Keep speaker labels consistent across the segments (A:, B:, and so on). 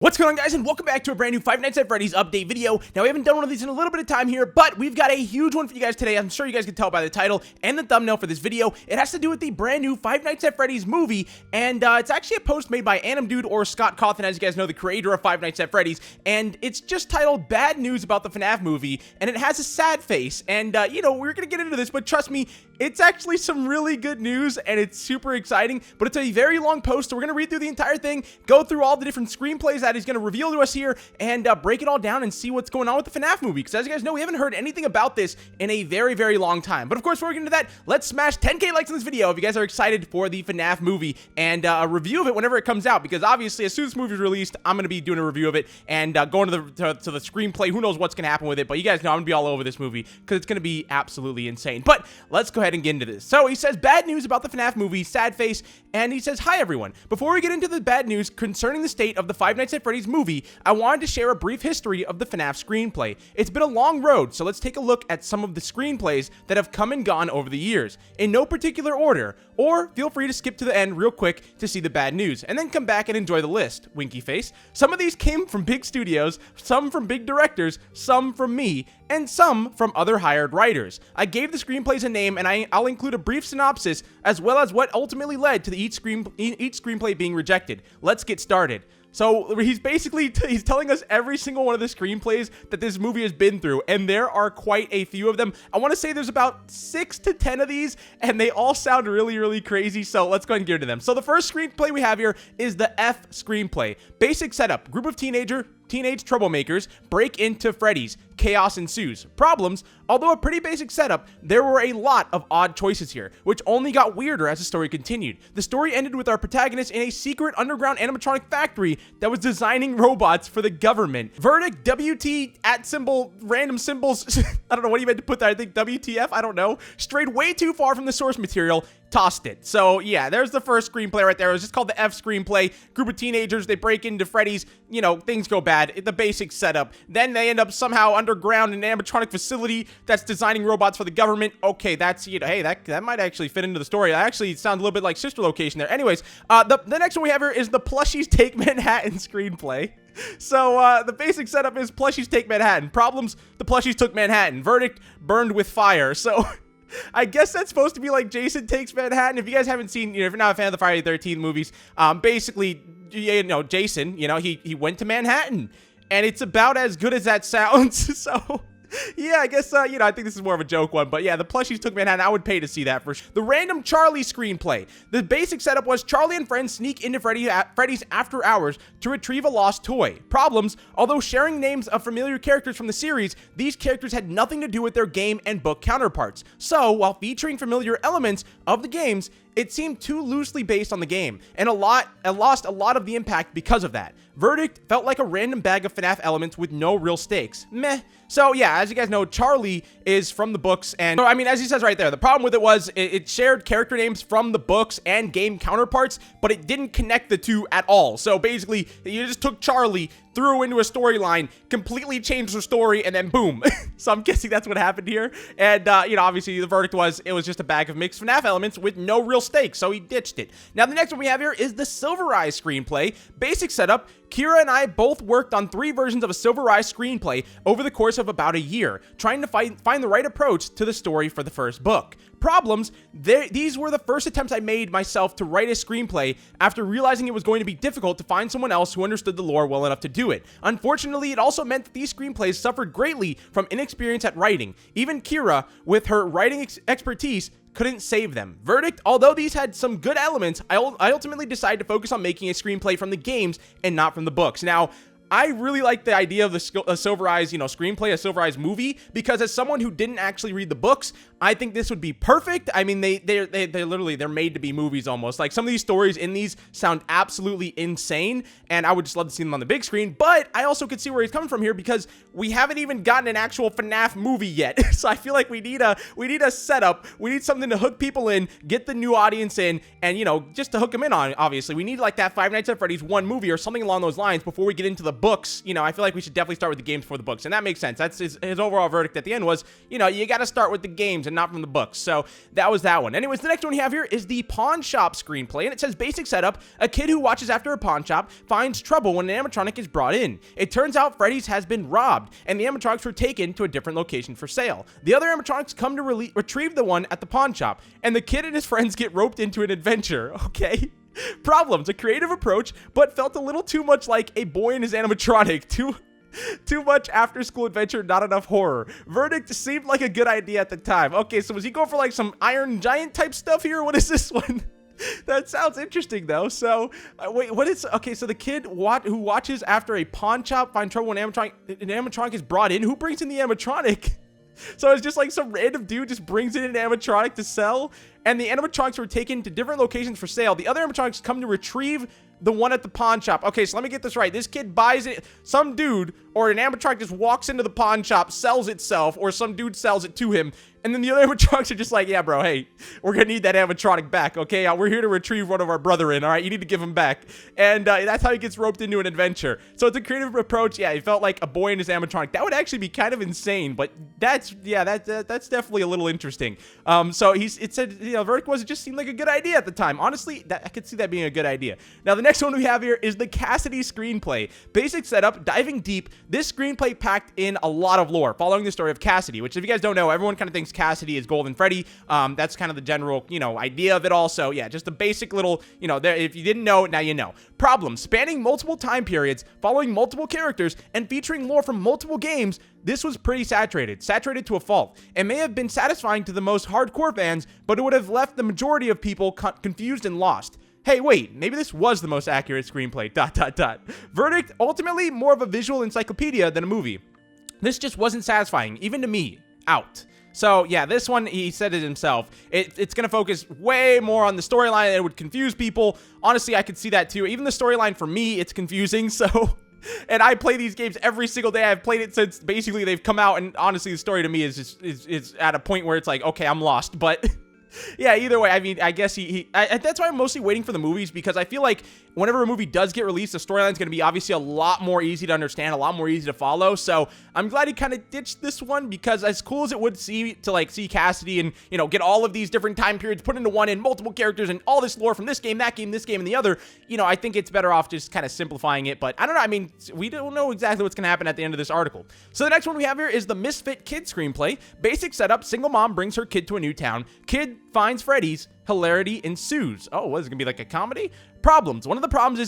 A: What's going on, guys, and welcome back to a brand new Five Nights at Freddy's update video. Now, we haven't done one of these in a little bit of time here, but we've got a huge one for you guys today. I'm sure you guys can tell by the title and the thumbnail for this video. It has to do with the brand new Five Nights at Freddy's movie, and it's actually a post made by Dude or Scott Cawthon, as you guys know, the creator of Five Nights at Freddy's, and it's just titled Bad News About the Fnaf Movie, and it has a sad face, and, you know, we're gonna get into this, but trust me, it's actually some really good news, and it's super exciting, but it's a very long post, so we're gonna read through the entire thing, go through all the different screenplays that he's gonna reveal to us here, and break it all down and see what's going on with the FNAF movie, because as you guys know, we haven't heard anything about this in a very, very long time. But of course, before we get into that, let's smash 10K likes on this video if you guys are excited for the FNAF movie, and a review of it whenever it comes out, because obviously, as soon as this movie is released, I'm going to be doing a review of it, and going to the screenplay. Who knows what's going to happen with it, but you guys know I'm going to be all over this movie, because it's going to be absolutely insane. But let's go ahead and get into this. So he says, bad news about the FNAF movie, sad face, and he says, hi everyone. Before we get into the bad news concerning the state of the Five Nights at Freddy's movie, I wanted to share a brief history of the FNAF screenplay. It's been a long road, so let's take a look at some of the screenplays that have come and gone over the years, in no particular order, or feel free to skip to the end real quick to see the bad news, and then come back and enjoy the list, winky face. Some of these came from big studios, some from big directors, some from me, and some from other hired writers. I gave the screenplays a name, and I'll include a brief synopsis, as well as what ultimately led to each screenplay being rejected. Let's get started. So he's telling us every single one of the screenplays that this movie has been through, and there are quite a few of them. I want to say there's about 6 to 10 of these, and they all sound really, really crazy, so let's go ahead and get into them. So the first screenplay we have here is the F screenplay. Basic setup: group of teenage troublemakers break into Freddy's. Chaos ensues. Problems: although a pretty basic setup, there were a lot of odd choices here, which only got weirder as the story continued. The story ended with our protagonist in a secret underground animatronic factory that was designing robots for the government. Verdict: WT at symbol, random symbols. I don't know what you meant to put there. I think WTF, I don't know. Strayed way too far from the source material. Tossed it. So yeah, there's the first screenplay right there. It was just called the F screenplay. Group of teenagers, they break into Freddy's, you know, things go bad. The basic setup. Then they end up somehow underground in an animatronic facility that's designing robots for the government. Okay, that's, you know, hey, that might actually fit into the story. That actually sounds a little bit like Sister Location there. Anyways, the next one we have here is the Plushies Take Manhattan screenplay. So, the basic setup is Plushies Take Manhattan. Problems: the Plushies took Manhattan. Verdict: burned with fire. So I guess that's supposed to be like Jason Takes Manhattan. If you guys haven't seen, you know, if you're not a fan of the Friday the 13th movies, basically, you know, Jason, you know, he went to Manhattan, and it's about as good as that sounds. So yeah, I guess, you know, I think this is more of a joke one, but yeah, the Plushies Took Manhattan. I would pay to see that for sure. The Random Charlie screenplay. The basic setup was Charlie and friends sneak into Freddy's after hours to retrieve a lost toy. Problems: although sharing names of familiar characters from the series, these characters had nothing to do with their game and book counterparts. So, while featuring familiar elements of the games, it seemed too loosely based on the game, and lost a lot of the impact because of that. Verdict: felt like a random bag of FNAF elements with no real stakes. Meh. So yeah, as you guys know, Charlie is from the books, and so, I mean, as he says right there, the problem with it was it shared character names from the books and game counterparts, but it didn't connect the two at all. So basically, you just took Charlie, threw into a storyline, completely changed the story, and then boom. So I'm guessing that's what happened here. And, you know, obviously the verdict was it was just a bag of mixed FNAF elements with no real stakes, so he ditched it. Now, the next one we have here is the Silver Eyes screenplay. Basic setup: Kira and I both worked on 3 versions of a Silver Eyes screenplay over the course of about a year, trying to find the right approach to the story for the first book. Problems: these were the first attempts I made myself to write a screenplay after realizing it was going to be difficult to find someone else who understood the lore well enough to do it. Unfortunately, it also meant that these screenplays suffered greatly from inexperience at writing. Even Kira, with her writing expertise, couldn't save them. Verdict: although these had some good elements, I ultimately decided to focus on making a screenplay from the games and not from the books. Now, I really like the idea of the Silver Eyes, you know, screenplay, a Silver Eyes movie, because as someone who didn't actually read the books, I think this would be perfect. I mean, they're literally, they're made to be movies almost. Like, some of these stories in these sound absolutely insane, and I would just love to see them on the big screen. But I also could see where he's coming from here, because we haven't even gotten an actual FNAF movie yet. So I feel like we need a setup. We need something to hook people in, get the new audience in, and, you know, just to hook them in on. Obviously, we need like that Five Nights at Freddy's 1 movie or something along those lines before we get into the books. You know, I feel like we should definitely start with the games before the books, and that makes sense. That's his overall verdict at the end was, you know, you got to start with the games and not from the books. So that was that one. Anyways, the next one we have here is the pawn shop screenplay, and it says basic setup: a kid who watches after a pawn shop finds trouble when an animatronic is brought in. It turns out Freddy's has been robbed, and the animatronics were taken to a different location for sale. The other animatronics come to retrieve the one at the pawn shop, and the kid and his friends get roped into an adventure. Okay. Problems: a creative approach, but felt a little too much like a boy and his animatronic. Too much after school adventure, not enough horror. Verdict: seemed like a good idea at the time. Okay, so was he going for like some Iron Giant type stuff here? What is this one? That sounds interesting though. So wait, what is, okay, so the kid who watches after a pawn shop find trouble when an animatronic is brought in. Who brings in the animatronic? So it's just like some random dude just brings in an animatronic to sell, and the animatronics were taken to different locations for sale. The other animatronics come to retrieve the one at the pawn shop. Okay, so let me get this right. This kid buys it. Some dude or an animatronic just walks into the pawn shop, sells itself, or some dude sells it to him. And then the other animatronics are just like, yeah, bro, hey, we're going to need that animatronic back, okay? We're here to retrieve one of our brethren, all right? You need to give him back. And that's how he gets roped into an adventure. So it's a creative approach. Yeah, he felt like a boy and his animatronic. That would actually be kind of insane, but that's definitely a little interesting. So it said, you know, Verdict was, it just seemed like a good idea at the time. Honestly, I could see that being a good idea. Now, the next one we have here is the Cassidy screenplay. Basic setup: diving deep. This screenplay packed in a lot of lore following the story of Cassidy, which, if you guys don't know, everyone kind of thinks Cassidy is Golden Freddy. That's kind of the general, you know, idea of it all. So yeah, just a basic little, you know, there, if you didn't know, now you know. Problems: spanning multiple time periods, following multiple characters, and featuring lore from multiple games. This was pretty saturated to a fault. It may have been satisfying to the most hardcore fans, but it would have left the majority of people confused and lost. Hey, wait, maybe this was the most accurate screenplay, ... Verdict: ultimately more of a visual encyclopedia than a movie. This just wasn't satisfying, even to me. Out. So yeah, this one, he said it himself. It's going to focus way more on the storyline, and it would confuse people. Honestly, I could see that too. Even the storyline for me, it's confusing, so... And I play these games every single day. I've played it since basically they've come out, and honestly, the story to me is just is at a point where it's like, okay, I'm lost, but... Yeah, either way, I mean, I guess that's why I'm mostly waiting for the movies, because I feel like whenever a movie does get released, the storyline is going to be obviously a lot more easy to understand, a lot more easy to follow. So I'm glad he kind of ditched this one, because as cool as it would see Cassidy and, you know, get all of these different time periods put into one and multiple characters and all this lore from this game, this game, and the other, you know, I think it's better off just kind of simplifying it. But I don't know. I mean, we don't know exactly what's going to happen at the end of this article. So the next one we have here is the Misfit Kid screenplay. Basic setup: single mom brings her kid to a new town. Kid finds Freddy's. Hilarity ensues. Oh, what is it gonna be, like a comedy? Problems: one of the problems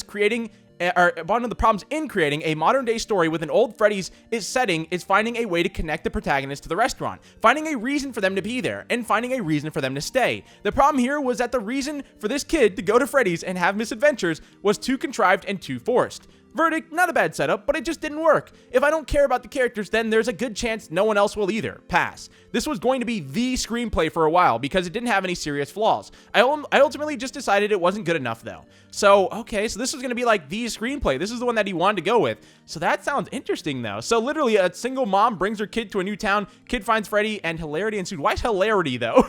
A: in creating a modern day story with an old Freddy's setting is finding a way to connect the protagonist to the restaurant, finding a reason for them to be there, and finding a reason for them to stay. The problem here was that the reason for this kid to go to Freddy's and have misadventures was too contrived and too forced. Verdict: not a bad setup, but it just didn't work. If I don't care about the characters, then there's a good chance no one else will either. Pass. This was going to be the screenplay for a while because it didn't have any serious flaws. I ultimately just decided it wasn't good enough though. So, okay, so this was going to be like the screenplay. This is the one that he wanted to go with. So that sounds interesting though. So literally, a single mom brings her kid to a new town, kid finds Freddy, and hilarity ensued. Why is hilarity though?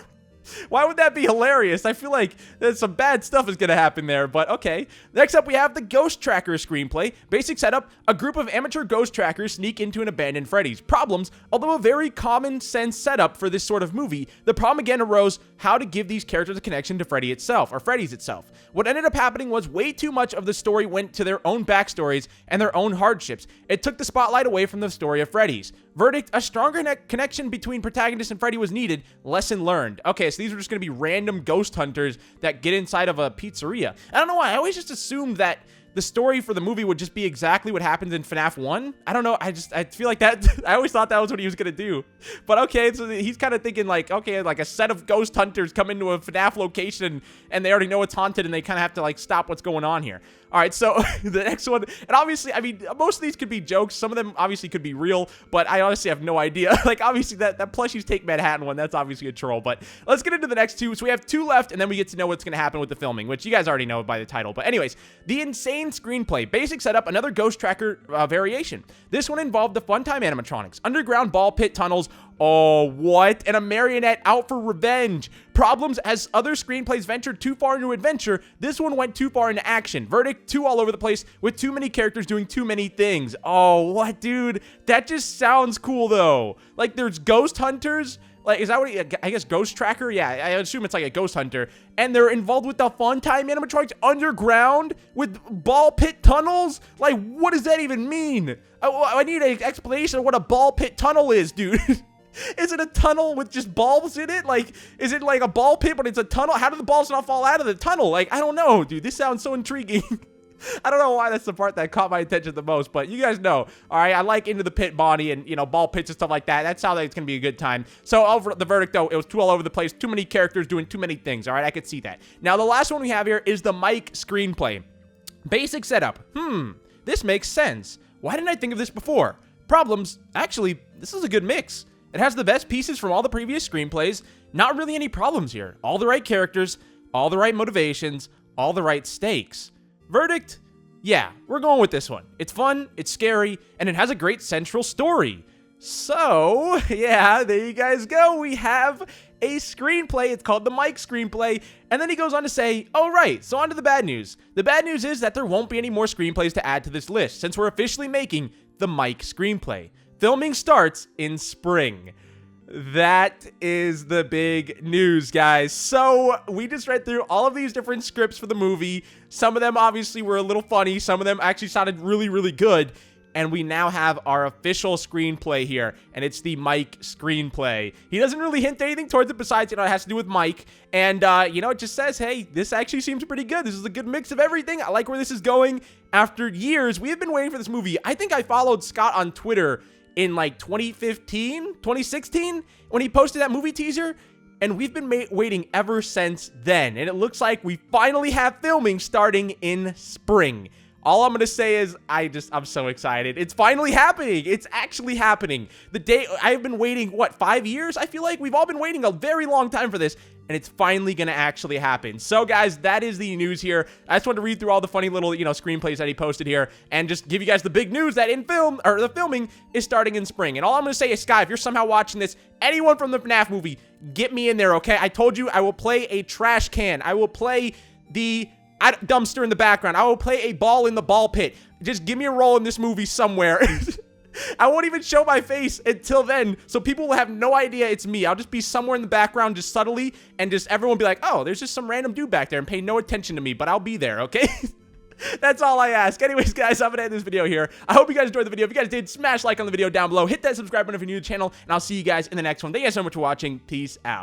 A: Why would that be hilarious? I feel like there's some bad stuff is going to happen there, but okay. Next up, we have the Ghost Tracker screenplay. Basic setup: a group of amateur ghost trackers sneak into an abandoned Freddy's. Problems: although a very common sense setup for this sort of movie, the problem again arose how to give these characters a connection to Freddy itself, or Freddy's itself. What ended up happening was way too much of the story went to their own backstories and their own hardships. It took the spotlight away from the story of Freddy's. Verdict: a stronger connection between protagonist and Freddy was needed. Lesson learned. Okay, so these are just going to be random ghost hunters that get inside of a pizzeria. I don't know why. I always just assumed that the story for the movie would just be exactly what happens in Fnaf 1. I don't know. I feel like that. I always thought that was what he was going to do. But okay, so he's kind of thinking like, okay, like a set of ghost hunters come into a Fnaf location and they already know it's haunted and they kind of have to like stop what's going on here. All right, so the next one, and obviously, I mean, most of these could be jokes. Some of them obviously could be real, but I honestly have no idea. Like, obviously, that Plushies Take Manhattan one, that's obviously a troll. But let's get into the next two. So we have two left, and then we get to know what's going to happen with the filming, which you guys already know by the title. But anyways, the Insane screenplay. Basic setup: another Ghost Tracker variation. This one involved the Funtime animatronics, underground ball pit tunnels. Oh, what? And a marionette out for revenge. Problems: as other screenplays ventured too far into adventure, this one went too far into action. Verdict: too all over the place with too many characters doing too many things. Oh, what, dude? That just sounds cool, though. Like, there's ghost hunters, Like, is that what I guess Ghost Tracker? Yeah, I assume it's like a ghost hunter. And they're involved with the Fun Time animatronics underground with ball pit tunnels? Like, what does that even mean? I need an explanation of what a ball pit tunnel is, dude. Is it a tunnel with just balls in it? Like, is it like a ball pit, but it's a tunnel? How do the balls not fall out of the tunnel? Like, I don't know, dude. This sounds so intriguing. I don't know why that's the part that caught my attention the most, but you guys know, all right? I like Into the Pit Bonnie and, you know, ball pits and stuff like that. That sounds like it's going to be a good time. So, over the verdict, though, it was too all over the place. Too many characters doing too many things, all right? I could see that. Now, the last one we have here is the Mike screenplay. Basic setup. This makes sense. Why didn't I think of this before? Problems. Actually, this is a good mix. It has the best pieces from all the previous screenplays. Not really any problems here. All the right characters, all the right motivations, all the right stakes. Verdict? Yeah, we're going with this one. It's fun, it's scary, and it has a great central story. So, yeah, there you guys go. We have a screenplay. It's called the Mike screenplay. And then he goes on to say, oh, right, so on to the bad news. The bad news is that there won't be any more screenplays to add to this list since we're officially making the Mike screenplay. Filming starts in spring. That is the big news, guys. So we just read through all of these different scripts for the movie. Some of them obviously were a little funny. Some of them actually sounded really, really good. And we now have our official screenplay here, and it's the Mike screenplay. He doesn't really hint anything towards it besides, you know, it has to do with Mike. And, you know, it just says, hey, this actually seems pretty good. This is a good mix of everything. I like where this is going. After years, we have been waiting for this movie. I think I followed Scott on Twitter in like 2015, 2016, when he posted that movie teaser. And we've been waiting ever since then. And it looks like we finally have filming starting in spring. All I'm going to say is I'm so excited. It's finally happening. It's actually happening. The day I've been waiting, what, 5 years? I feel like we've all been waiting a very long time for this. And it's finally going to actually happen. So, guys, that is the news here. I just wanted to read through all the funny little, you know, screenplays that he posted here and just give you guys the big news that the filming is starting in spring. And all I'm going to say is, Sky, if you're somehow watching this, anyone from the FNAF movie, get me in there, okay? I told you I will play a trash can. I will play the dumpster in the background. I will play a ball in the ball pit. Just give me a role in this movie somewhere. I won't even show my face until then, so people will have no idea it's me. I'll just be somewhere in the background just subtly, and just everyone will be like, oh, there's just some random dude back there, and pay no attention to me, but I'll be there, okay? That's all I ask. Anyways, guys, I'm gonna end this video here. I hope you guys enjoyed the video. If you guys did, smash like on the video down below. Hit that subscribe button if you're new to the channel, and I'll see you guys in the next one. Thank you guys so much for watching. Peace out.